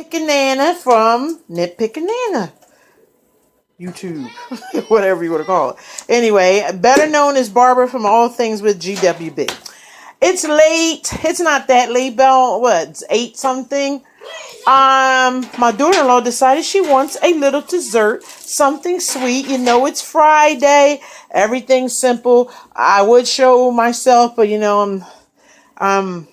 Nitpickin' Nana from Nitpickin' Nana YouTube, whatever you want to call it. Anyway, better known as Barbara from All Things with GWB. It's late. It's not that late, Bell. What? It's 8 something. My daughter-in-law decided she wants a little dessert, something sweet. You know, it's Friday. Everything's simple. I would show myself, but you know, I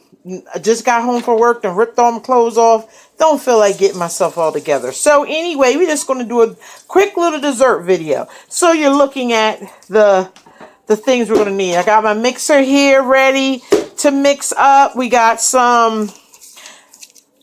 just got home from work and ripped all my clothes off. Don't feel like getting myself all together. So anyway, we're just going to do a quick little dessert video. So you're looking at the things we're going to need. I got my mixer here ready to mix up. We got some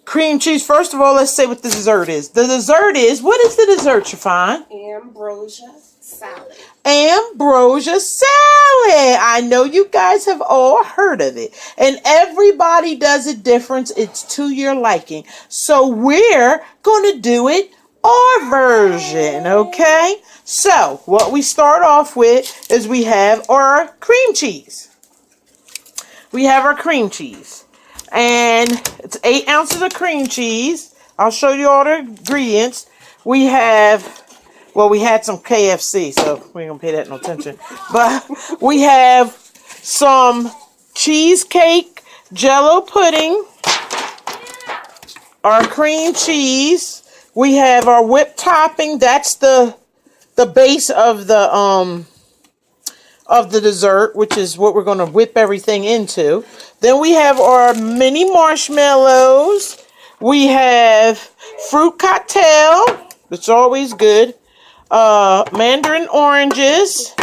cream cheese. First of all, let's say what the dessert is. The dessert is, what is the dessert, Chiffon? Ambrosia salad. Ambrosia salad. I know you guys have all heard of it. And everybody does it different. It's to your liking. So we're going to do it our version, okay? So what we start off with is we have our cream cheese. We have our cream cheese. And it's 8 ounces of cream cheese. I'll show you all the ingredients. We have... Well, we had some KFC, so we ain't gonna pay that no attention. But we have some cheesecake Jell-O pudding, our cream cheese. We have our whipped topping. That's the base of the dessert, which is what we're gonna whip everything into. Then we have our mini marshmallows. We have fruit cocktail, which is always good. Mandarin oranges.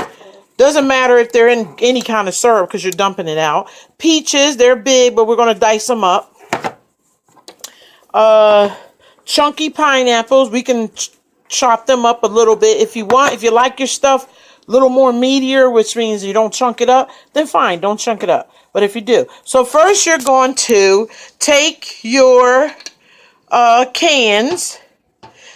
Doesn't matter if they're in any kind of syrup because you're dumping it out. Peaches, they're big, but we're going to dice them up. Chunky pineapples, we can chop them up a little bit if you want. If you like your stuff a little more meatier, which means you don't chunk it up, then fine, don't chunk it up. But if you do. So first you're going to take your cans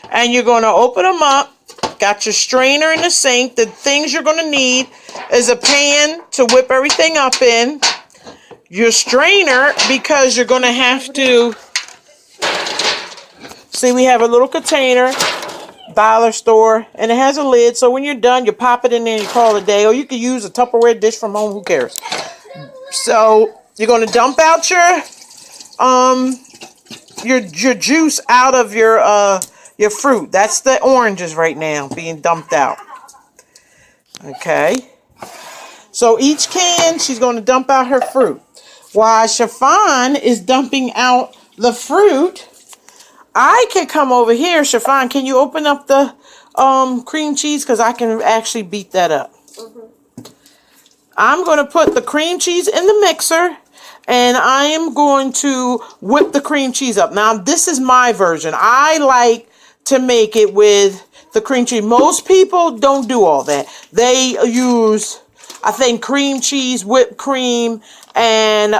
and you're going to open them up. Got your strainer in the sink. The things you're going to need is a pan to whip everything up in. Your strainer, because you're going to have to... See, we have a little container, dollar store, and it has a lid. So when you're done, you pop it in there and you call it a day. Or you could use a Tupperware dish from home. Who cares? So you're going to dump out your juice out of your fruit. That's the oranges right now being dumped out. Okay. So each can, she's going to dump out her fruit. While Chiffon is dumping out the fruit, I can come over here. Chiffon, can you open up the cream cheese? Because I can actually beat that up. I'm going to put the cream cheese in the mixer. And I am going to whip the cream cheese up. Now, this is my version. I like to make it with the cream cheese. Most people don't do all that. They use, I think, cream cheese, whipped cream, and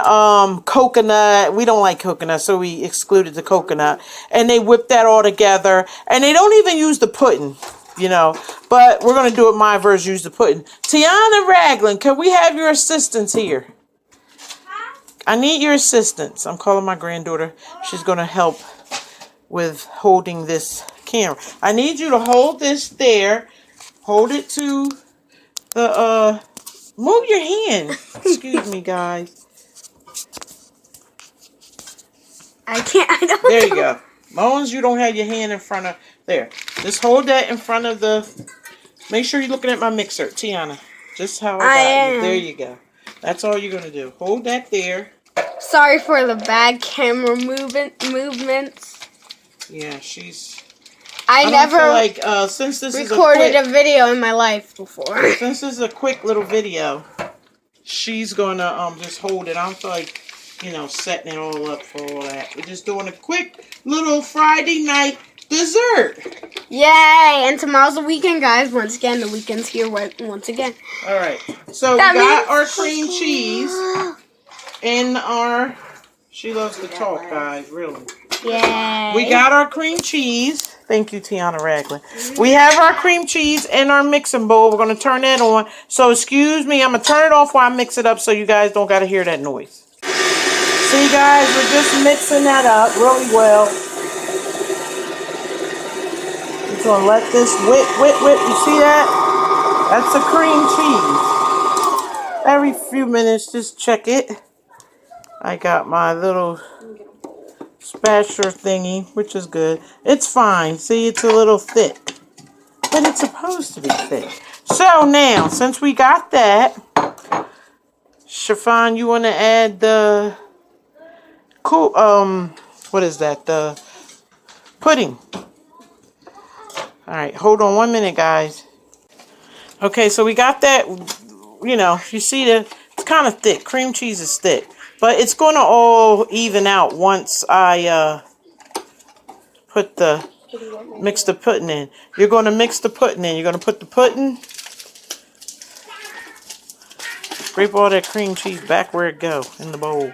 coconut. We don't like coconut, so we excluded the coconut. And they whip that all together. And they don't even use the pudding, you know. But we're going to do it my version, use the pudding. Tiana Ragland, can we have your assistance here? I need your assistance. I'm calling my granddaughter. She's going to help with holding this camera. I need you to hold this there. Hold it to the, move your hand. Excuse me, guys. I can't, I don't There you know. go. Long as you don't have your hand in front of, there. Just hold that in front of the, make sure you're looking at my mixer, Tiana. Just how I got you. There you go. That's all you're going to do. Hold that there. Sorry for the bad camera movements. Yeah, she's... I never like, since this recorded a video in my life before. Since this is a quick little video, she's going to just hold it. I don't feel like, you know, setting it all up for all that. We're just doing a quick little Friday night dessert. Yay! And tomorrow's the weekend, guys. Once again, the weekend's here once again. All right. So we got our cream cheese in our... She loves to talk, guys. Really. Yay! We got our cream cheese. Thank you, Tiana Ragland. We have our cream cheese in our mixing bowl. We're going to turn that on. So excuse me. I'm going to turn it off while I mix it up so you guys don't got to hear that noise. See, guys, we're just mixing that up really well. gonna let this whip. You see that? That's a cream cheese. Every few minutes, just check it. I got my little spatula thingy, which is good. It's fine. See, it's a little thick, but it's supposed to be thick. So now, since we got that, Chiffon, you want to add the cool, what is that? The pudding. All right, hold on 1 minute, guys. Okay, so we got that. You know, you see that it's kind of thick. Cream cheese is thick, but it's going to all even out once I mix the pudding in. You're going to mix the pudding in. You're going to put the pudding. Scrape all that cream cheese back where it go in the bowl.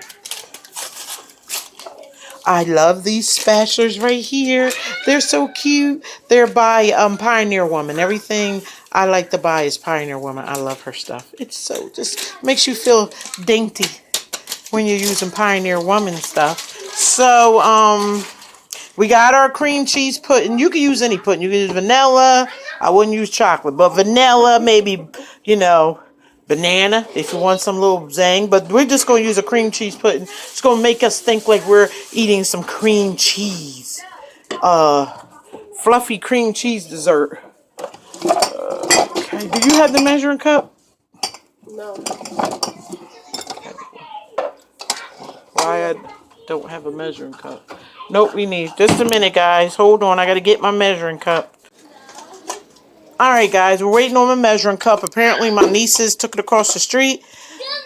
I love these spatulas right here. They're so cute. They're by Pioneer Woman. Everything I like to buy is Pioneer Woman. I love her stuff. It's so just makes you feel dainty when you're using Pioneer Woman stuff. So we got our cream cheese pudding. You can use any pudding. You can use vanilla. I wouldn't use chocolate, but vanilla, maybe, you know, banana if you want some little zang. But we're just going to use a cream cheese pudding. It's going to make us think like we're eating some cream cheese. Fluffy cream cheese dessert. Okay, do you have the measuring cup? No. Why I don't have a measuring cup? Nope, we need just a minute, guys. Hold on, I got to get my measuring cup. Alright guys, we're waiting on my measuring cup. Apparently my nieces took it across the street.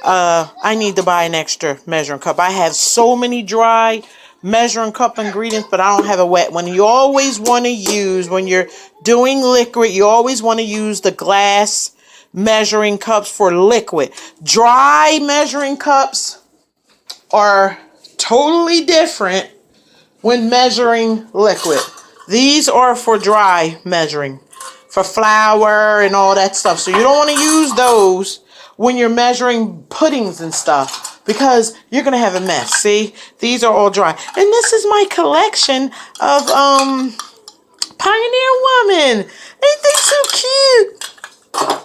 I need to buy an extra measuring cup. I have so many dry measuring cup ingredients, but I don't have a wet one. You always want to use, when you're doing liquid, you always want to use the glass measuring cups for liquid. Dry measuring cups are totally different when measuring liquid. These are for dry measuring, for flour and all that stuff. So you don't want to use those when you're measuring puddings and stuff, because you're going to have a mess. See, these are all dry. And this is my collection of Pioneer Woman. Ain't they so cute?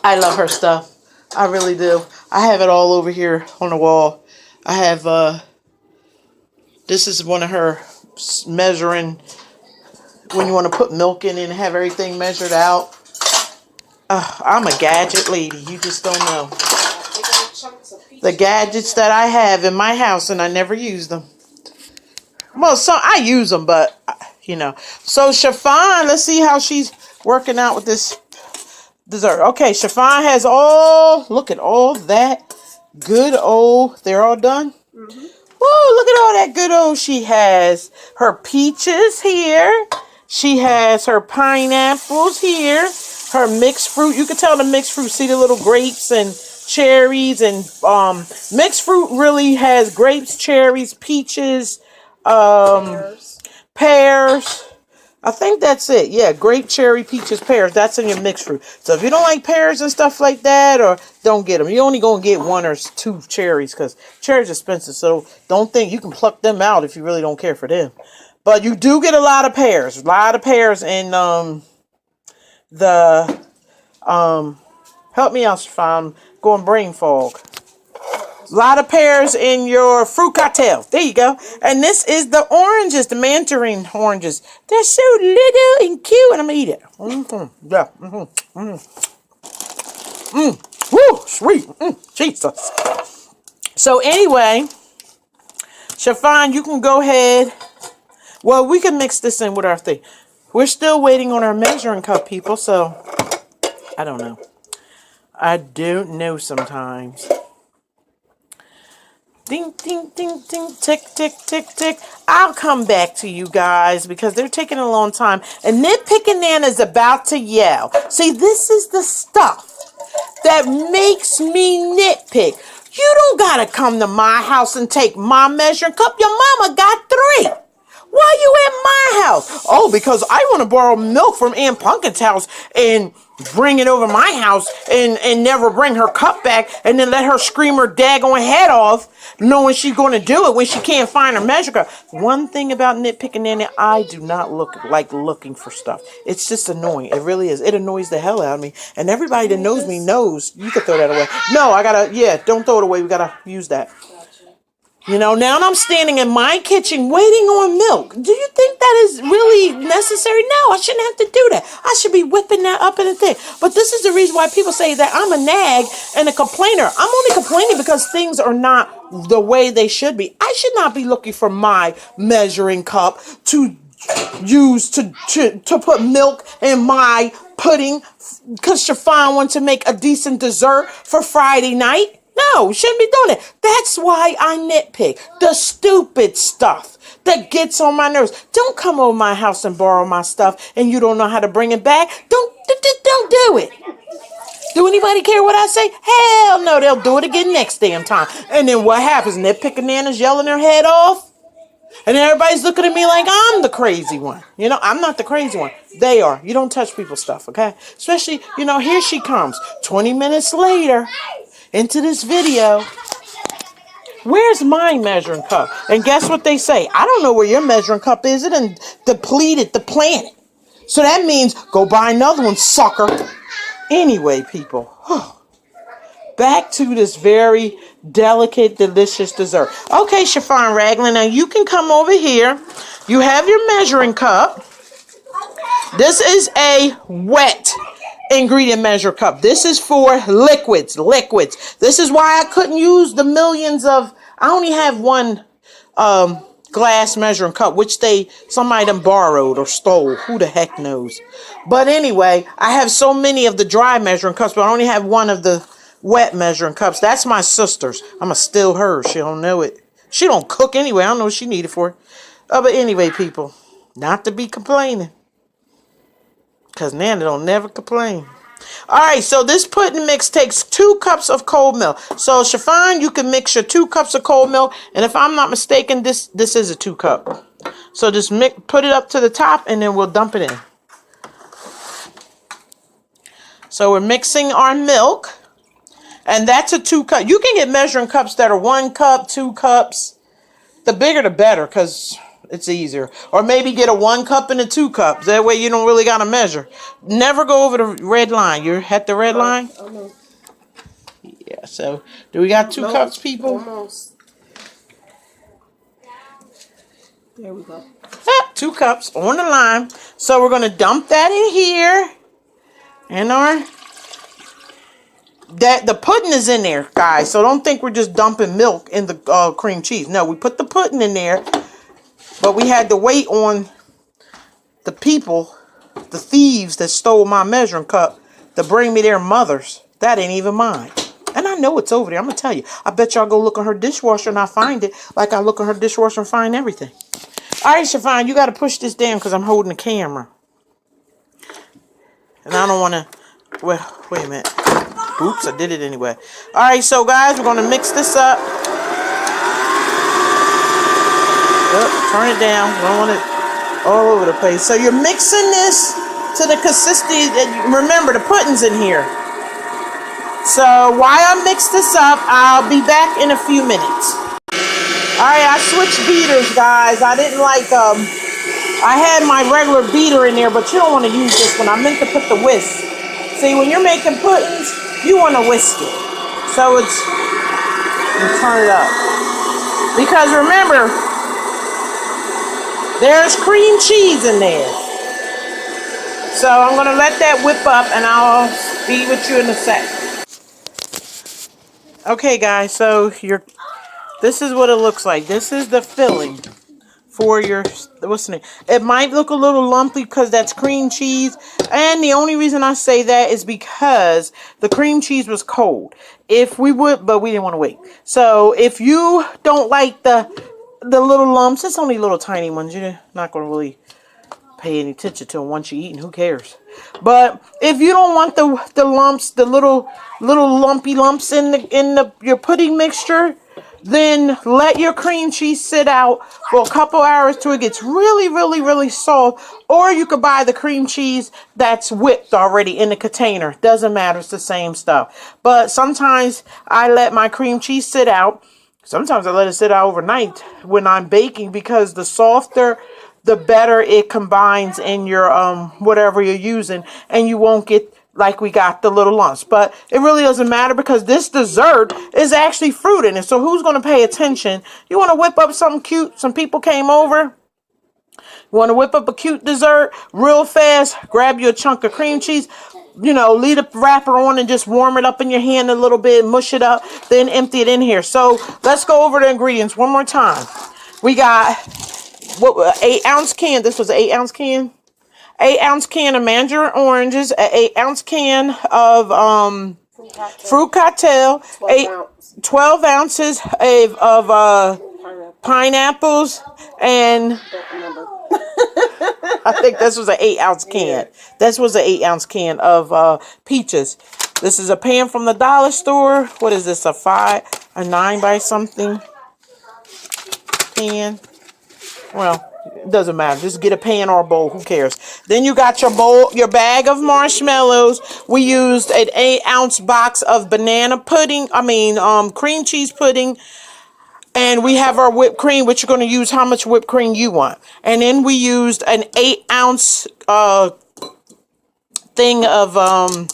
I love her stuff. I really do. I have it all over here on the wall. I have, this is one of her measuring, when you want to put milk in and have everything measured out. I'm a gadget lady. You just don't know. The gadgets that I have in my house, and I never use them. Well, so I use them, but, you know. So, Chiffon, let's see how she's working out with this dessert. Okay, Chiffon has all, look at all that good old, they're all done? Mm-hmm. Woo, look at all that good old. She has her peaches here. She has her pineapples here. Her mixed fruit. You can tell the mixed fruit. See the little grapes and cherries. And mixed fruit really has grapes, cherries, peaches, pears. I think that's it. Yeah, grape, cherry, peaches, pears. That's in your mixed fruit. So if you don't like pears and stuff like that, or don't get them. You're only going to get 1 or 2 cherries, because cherries are expensive. So don't think you can pluck them out if you really don't care for them. But you do get a lot of pears. A lot of pears in help me out if I'm going brain fog. A lot of pears in your fruit cocktail. There you go. And this is the oranges, the mandarin oranges. They're so little and cute, and I'm gonna eat it. Yeah. Woo, sweet. Jesus. So anyway, Chiffon, you can go ahead. Well, we can mix this in with our thing. We're still waiting on our measuring cup, people, so I don't know. I don't know sometimes. Ding, ding, ding, ding, tick, tick, tick, tick. I'll come back to you guys because they're taking a long time. And Nitpicking Nana's about to yell. See, this is the stuff that makes me nitpick. You don't got to come to my house and take my measuring cup. Your mama got 3. Why you at my house? Oh, because I want to borrow milk from Aunt Pumpkin's house and bring it over my house and never bring her cup back and then let her scream her daggone head off knowing she's going to do it when she can't find her measure cup. One thing about nitpicking in it, I do not like looking for stuff. It's just annoying. It really is. It annoys the hell out of me. And everybody that knows me knows. You can throw that away. No, I gotta, yeah, don't throw it away. We gotta use that. You know, now I'm standing in my kitchen waiting on milk. Do you think that is really necessary? No, I shouldn't have to do that. I should be whipping that up in a thing. But this is the reason why people say that I'm a nag and a complainer. I'm only complaining because things are not the way they should be. I should not be looking for my measuring cup to use to put milk in my pudding because Chiffon wants to make a decent dessert for Friday night. No, shouldn't be doing it. That's why I nitpick. The stupid stuff that gets on my nerves. Don't come over my house and borrow my stuff and you don't know how to bring it back. Don't do it. Do anybody care what I say? Hell no, they'll do it again next damn time. And then what happens? Nitpicking Nana's yelling their head off. And everybody's looking at me like I'm the crazy one. You know, I'm not the crazy one. They are. You don't touch people's stuff, okay? Especially, you know, here she comes. 20 minutes later. Into this video. Where's my measuring cup? And guess what they say? I don't know where your measuring cup is. It done depleted the planet. So that means go buy another one, sucker. Anyway, people. Back to this very delicate, delicious dessert. Okay, Chiffon Raglan. Now you can come over here. You have your measuring cup. This is a wet ingredient measure cup. This is for liquids. This is why I couldn't use the millions of, I only have one glass measuring cup, which somebody done borrowed or stole. Who the heck knows? But anyway, I have so many of the dry measuring cups, but I only have one of the wet measuring cups. That's my sister's. I'm gonna steal hers. She don't know it. She don't cook anyway. I don't know what she needed for it. But anyway, people, not to be complaining. Because Nana don't never complain. Alright, so this pudding mix takes 2 cups of cold milk. So, Chiffon, you can mix your 2 cups of cold milk. And if I'm not mistaken, this is a 2 cup. So just put it up to the top and then we'll dump it in. So we're mixing our milk. And that's a 2 cup. You can get measuring cups that are 1 cup, 2 cups. The bigger the better because it's easier. Or maybe get a 1 cup and a 2 cups. That way you don't really got to measure. Never go over the red line. You're at the red line? Almost. Yeah, so do we got 2 cups, people? Almost. There we go. 2 cups on the line. So we're going to dump that in here. And the pudding is in there, guys. So don't think we're just dumping milk in the cream cheese. No, we put the pudding in there. But we had to wait on the people, the thieves that stole my measuring cup, to bring me their mothers. That ain't even mine. And I know it's over there. I'm going to tell you. I bet y'all go look in her dishwasher and I find it like I look in her dishwasher and find everything. All right, Chiffon, you got to push this down because I'm holding the camera. And I don't want to... Well, wait a minute. Oops, I did it anyway. All right, so guys, we're going to mix this up. Turn it down. Don't want it all over the place. So you're mixing this to the consistency. Remember, the pudding's in here. So while I mix this up, I'll be back in a few minutes. Alright, I switched beaters, guys. I didn't like, I had my regular beater in there, but you don't want to use this one. I meant to put the whisk. See, when you're making puddings, you want to whisk it. So you turn it up. Because remember, there's cream cheese in there. So I'm going to let that whip up and I'll be with you in a sec. Okay, guys, so this is what it looks like. This is the filling for your, what's the name? It might look a little lumpy because that's cream cheese. And the only reason I say that is because the cream cheese was cold. But we didn't want to wait. So if you don't like the little lumps, it's only little tiny ones. You're not going to really pay any attention to them once you're eating. Who cares? But if you don't want the lumps, the little lumpy lumps in your pudding mixture, Then let your cream cheese sit out for a couple hours till it gets really, really, really soft. Or you could buy the cream cheese that's whipped already in the container. Doesn't matter. It's the same stuff. But sometimes I let my cream cheese sit out. Sometimes I let it sit out overnight when I'm baking, because the softer, the better it combines in your whatever you're using, and you won't get like we got the little lumps. But it really doesn't matter, because this dessert is actually fruit in it. So who's going to pay attention? You want to whip up something cute? Some people came over. You want to whip up a cute dessert real fast? Grab you a chunk of cream cheese. You know, leave the wrapper on and just warm it up in your hand a little bit, mush it up, then empty it in here. So let's go over the ingredients one more time. We got 8-ounce can. This was an 8-ounce can. 8-ounce can of mandarin oranges, an 8-ounce can of fruit cocktail, 12 ounces of pineapples, and I think this was an 8-ounce can. This was an 8-ounce can of peaches. This is a pan from the dollar store. What is this? A 9 by something pan? Well, it doesn't matter. Just get a pan or a bowl. Who cares? Then you got your bowl, your bag of marshmallows. We used an 8-ounce box of banana pudding. Cream cheese pudding. And we have our whipped cream, which you're going to use how much whipped cream you want. And then we used an 8-ounce thing of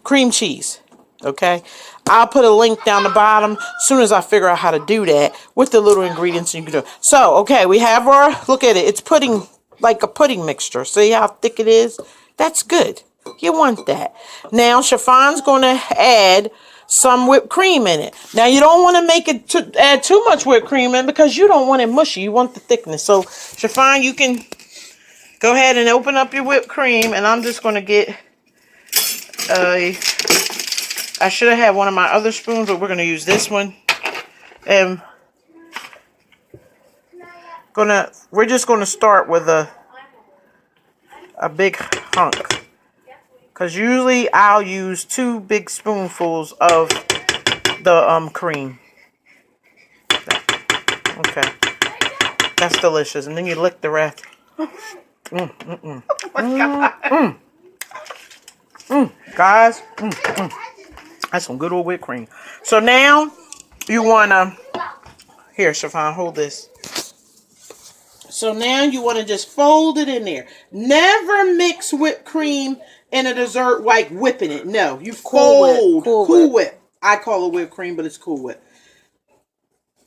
cream cheese. Okay. I'll put a link down the bottom as soon as I figure out how to do that with the little ingredients you can do. So, okay, we have our, look at it. It's pudding, like a pudding mixture. See how thick it is? That's good. You want that. Now, Chiffon's going to add some whipped cream in it. Now, you don't want to make it add too much whipped cream in, because you don't want it mushy. You want the thickness. So, Chiffon, you can go ahead and open up your whipped cream, and I'm just going to get I should have had one of my other spoons, but we're going to use this one. And we're just going to start with a big hunk. Because usually I'll use 2 big spoonfuls of the cream. Okay. That's delicious. And then you lick the rest. Oh my God. Guys. That's some good old whipped cream. So now you want to, here, Chiffon, hold this. So now you want to just fold it in there. Never mix whipped cream in a dessert like whipping it. No, you fold. Cool Whip. I call it whipped cream, but it's Cool Whip.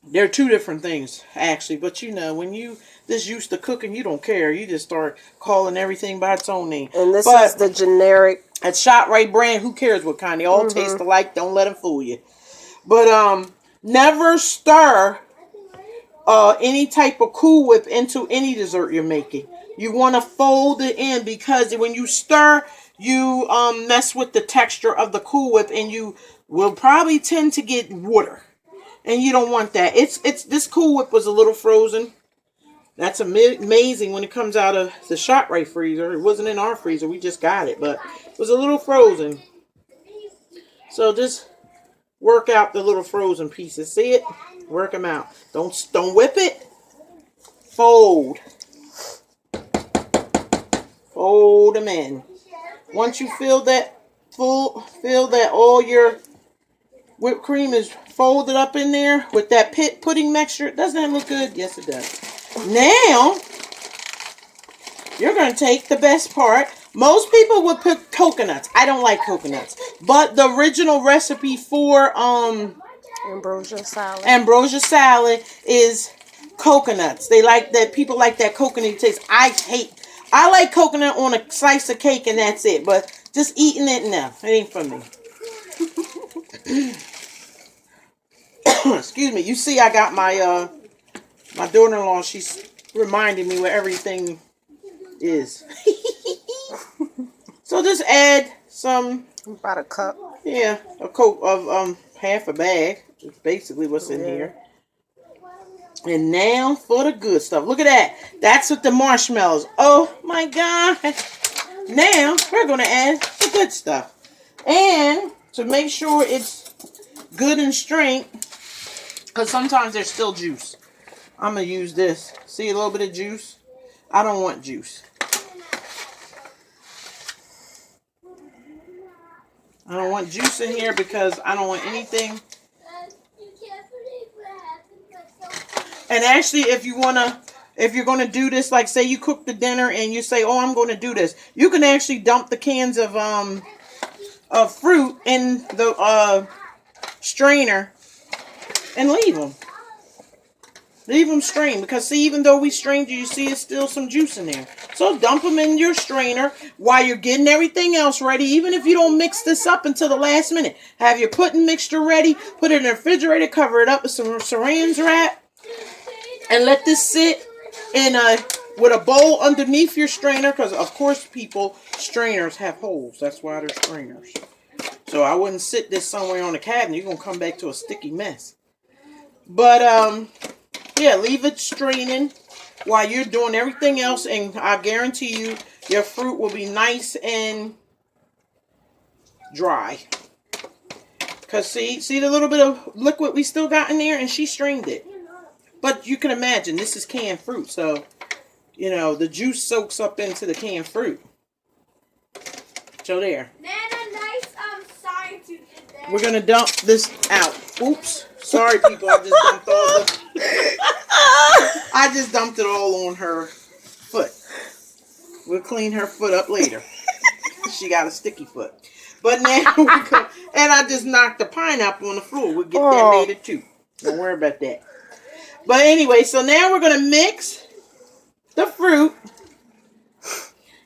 They're 2 different things, actually. But you know, when you just used to cooking, you don't care. You just start calling everything by its own name. And this is the generic. At ShopRite brand, who cares what kind? They all taste alike. Don't let them fool you. But never stir any type of Cool Whip into any dessert you're making. You want to fold it in, because when you stir, you mess with the texture of the Cool Whip, and you will probably tend to get water. And you don't want that. This Cool Whip was a little frozen. That's amazing when it comes out of the ShopRite freezer. It wasn't in our freezer. We just got it, but it was a little frozen. So just work out the little frozen pieces. See it? Work them out. Don't whip it. Fold. Fold them in. Once you feel that all your whipped cream is folded up in there with that pudding mixture, doesn't that look good? Yes, it does. Now, you're going to take the best part. Most people would put coconuts. I don't like coconuts. But the original recipe for Ambrosia salad is coconuts. They like that. People like that coconut taste. I like coconut on a slice of cake, and that's it. But just eating it, no. It ain't for me. Excuse me. You see, I got my my daughter-in-law. She's reminding me where everything is. So just add some. About a cup. Yeah, a coat of half a bag. It's basically what's in here. And now for the good stuff. Look at that. That's with the marshmallows. Oh my God. Now we're going to add the good stuff. And to make sure it's good and straight, Because sometimes there's still juice. I'm going to use this. See a little bit of juice? I don't want juice. I don't want juice in here because I don't want anything. And actually, if you're going to do this, like say you cook the dinner and you say, oh, I'm going to do this. You can actually dump the cans of fruit in the strainer and leave them. Leave them strained because see, even though we strained you see it's still some juice in there. So dump them in your strainer while you're getting everything else ready. Even if you don't mix this up until the last minute. Have your pudding mixture ready. Put it in the refrigerator. Cover it up with some saran wrap. And let this sit in with a bowl underneath your strainer. Because of course people, strainers have holes. That's why they're strainers. So I wouldn't sit this somewhere on the cabinet. You're going to come back to a sticky mess. But yeah, leave it straining while you're doing everything else, and I guarantee you, your fruit will be nice and dry. Because see the little bit of liquid we still got in there, and she strained it. But you can imagine, this is canned fruit, so, you know, the juice soaks up into the canned fruit. So there. Nana, nice science you did there. We're going to dump this out. Oops. Sorry, people. I just dumped it all on her foot. We'll clean her foot up later. She got a sticky foot. But now we go, and I just knocked the pineapple on the floor. We'll get that later too. Don't worry about that. But anyway, so now we're going to mix the fruit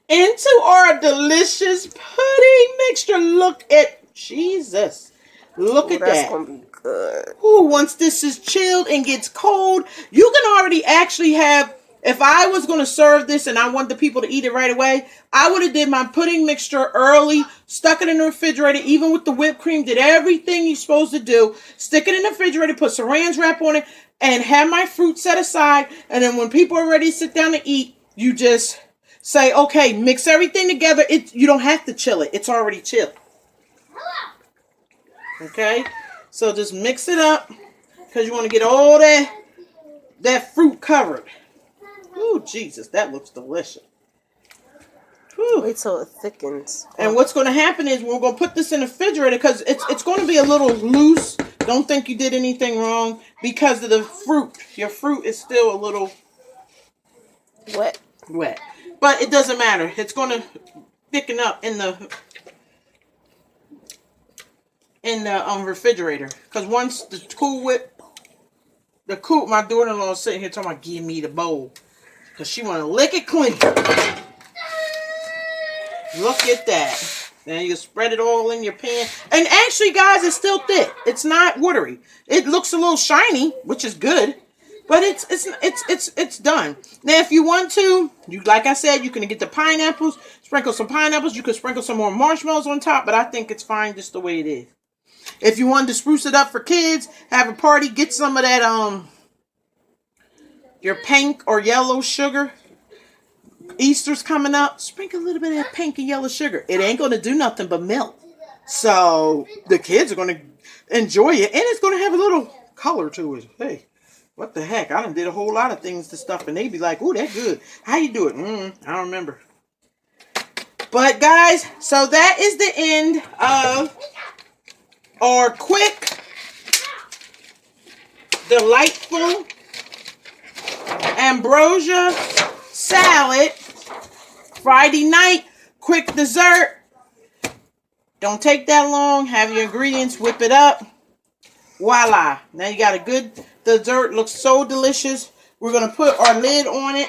into our delicious pudding mixture. Look at Jesus. Look at that's that. Gonna be good. Ooh, once this is chilled and gets cold, you can already actually have, if I was going to serve this and I wanted the people to eat it right away, I would have did my pudding mixture early, stuck it in the refrigerator, even with the whipped cream, did everything you're supposed to do, stick it in the refrigerator, put saran wrap on it, and have my fruit set aside. And then when people are ready to sit down to eat, you just say, okay, mix everything together. You don't have to chill it. It's already chilled. Okay? So just mix it up because you want to get all that fruit covered. Ooh, Jesus, that looks delicious. Whew. Wait till it thickens. And what's going to happen is we're going to put this in the refrigerator because it's going to be a little loose. Don't think you did anything wrong because of the fruit. Your fruit is still a little Wet. But it doesn't matter. It's going to thicken up in the refrigerator. Because once the my daughter-in-law is sitting here talking about, give me the bowl. Because she want to lick it clean. Look at that. Then you spread it all in your pan. And actually, guys, it's still thick. It's not watery. It looks a little shiny, which is good. But it's done. Now, if you want to, like I said, you can get the pineapples, sprinkle some pineapples. You could sprinkle some more marshmallows on top, but I think it's fine just the way it is. If you wanted to spruce it up for kids, have a party, get some of that your pink or yellow sugar. Easter's coming up. Sprinkle a little bit of that pink and yellow sugar. It ain't going to do nothing but melt. So the kids are going to enjoy it, and it's going to have a little color to it. Hey. What the heck? I done did a whole lot of things to stuff, and they be like, ooh, that's good. How you do it? I don't remember. But, guys, so that is the end of our quick, delightful ambrosia salad. Friday night, quick dessert. Don't take that long. Have your ingredients, whip it up. Voila. Now you got a good dessert. Looks so delicious. We're going to put our lid on it.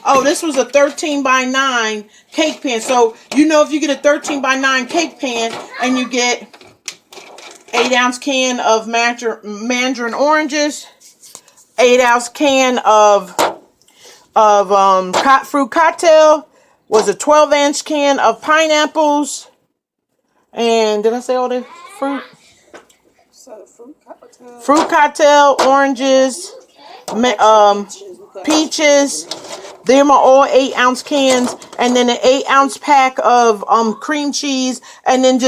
Oh, this was a 13 by 9 cake pan. So, you know, if you get a 13 by 9 cake pan and you get 8-ounce can of mandarin oranges, 8-ounce can of fruit cocktail, was a 12-inch can of pineapples, and did I say all the fruit? Fruit cocktail, oranges, peaches, Them are all 8-ounce cans, and then an 8-ounce pack of cream cheese, and then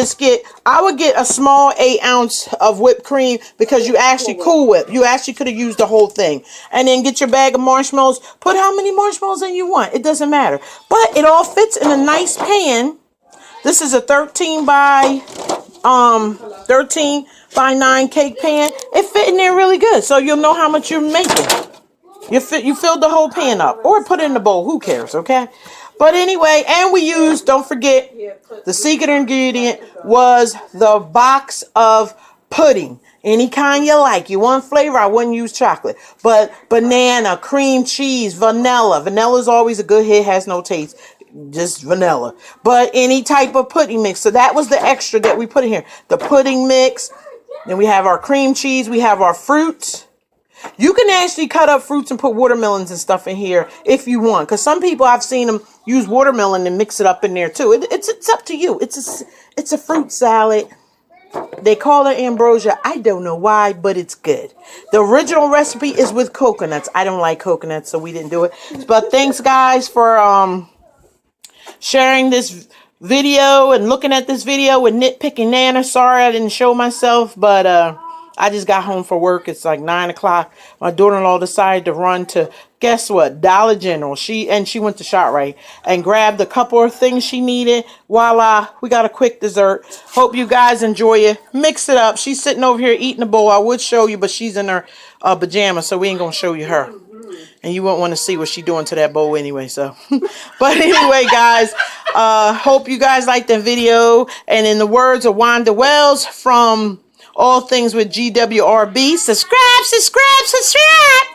I would get a small 8-ounce of whipped cream because you actually Cool Whip. You actually could have used the whole thing, and then get your bag of marshmallows. Put how many marshmallows in you want. It doesn't matter, but it all fits in a nice pan. This is a 13 by 9 cake pan. It fit in there really good, so you'll know how much you're making. You filled the whole pan up, or put it in the bowl. Who cares, okay? But anyway, and we used, don't forget, the secret ingredient was the box of pudding. Any kind you like. You want flavor, I wouldn't use chocolate. But banana, cream cheese, vanilla. Vanilla is always a good hit, has no taste. Just vanilla. But any type of pudding mix. So that was the extra that we put in here. The pudding mix. Then we have our cream cheese. We have our fruits. You can actually cut up fruits and put watermelons and stuff in here if you want. Because some people, I've seen them use watermelon and mix it up in there too. It's up to you. It's a fruit salad. They call it ambrosia. I don't know why, but it's good. The original recipe is with coconuts. I don't like coconuts, so we didn't do it. But thanks, guys, for sharing this video and looking at this video with Nitpicking Nana. Sorry I didn't show myself, but I just got home from work. It's like 9 o'clock. My daughter-in-law decided to run to, guess what, Dollar General. She went to ShopRite and grabbed a couple of things she needed. Voila, we got a quick dessert. Hope you guys enjoy it. Mix it up. She's sitting over here eating a bowl. I would show you, but she's in her pajamas, so we ain't going to show you her. And you won't want to see what she's doing to that bowl anyway, so. But anyway, guys, hope you guys liked the video. And in the words of Wanda Wells from All Things with GWRB, subscribe, subscribe, subscribe.